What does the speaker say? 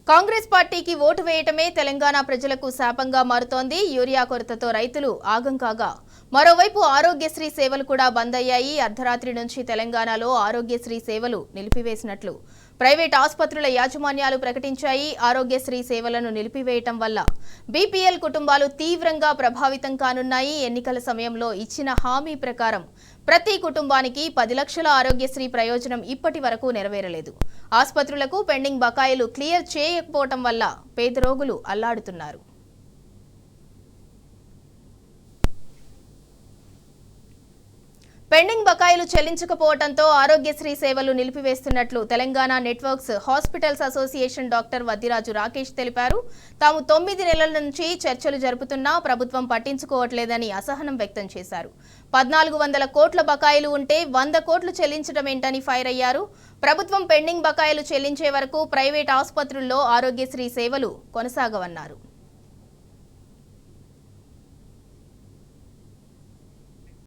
కాంగ్రెస్ పార్టీకి ఓటు వేయటమే తెలంగాణ ప్రజలకు శాపంగా మారుతోంది. యూరియా కొరతతో రైతులు ఆగం కాగా మరోవైపు ఆరోగ్యశ్రీ సేవలు కూడా బంద్ అయ్యాయి. అర్ధరాత్రి నుంచి తెలంగాణలో ఆరోగ్యశ్రీ సేవలు నిలిపివేసినట్లు ప్రైవేట్ ఆసుపత్రుల యాజమాన్యాలు ప్రకటించాయి. ఆరోగ్యశ్రీ సేవలను నిలిపివేయటం వల్ల బీపీఎల్ కుటుంబాలు తీవ్రంగా ప్రభావితం కానున్నాయి. ఎన్నికల సమయంలో ఇచ్చిన హామీ ప్రకారం ప్రతి కుటుంబానికి 10 లక్షల ఆరోగ్యశ్రీ ప్రయోజనం ఇప్పటి వరకు నెరవేరలేదు. ఆసుపత్రులకు పెండింగ్ బకాయిలు క్లియర్ చేయకపోవటం వల్ల పేద రోగులు అల్లాడుతున్నారు. పెండింగ్ బకాయిలు చెల్లించకపోవడంతో ఆరోగ్యశ్రీ సేవలు నిలిపివేస్తున్నట్లు Telangana networks hospitals association doctor Vaddiraju Rakesh తెలిపారు. తాము 9 నెలల నుంచి చర్చలు జరుపుతున్నా ప్రభుత్వం పట్టించుకోవట్లేదని అసహనం వ్యక్తం చేశారు. 1400 కోట్ల బకాయిలు ఉంటే 100 కోట్లు చెల్లించడమేంటని ఫైర్ అయ్యారు. ప్రభుత్వం పెండింగ్ బకాయిలు చెల్లించే వరకు ప్రైవేట్ ఆసుపత్రుల్లో ఆరోగ్యశ్రీ సేవలు కొనసాగవన్నారు.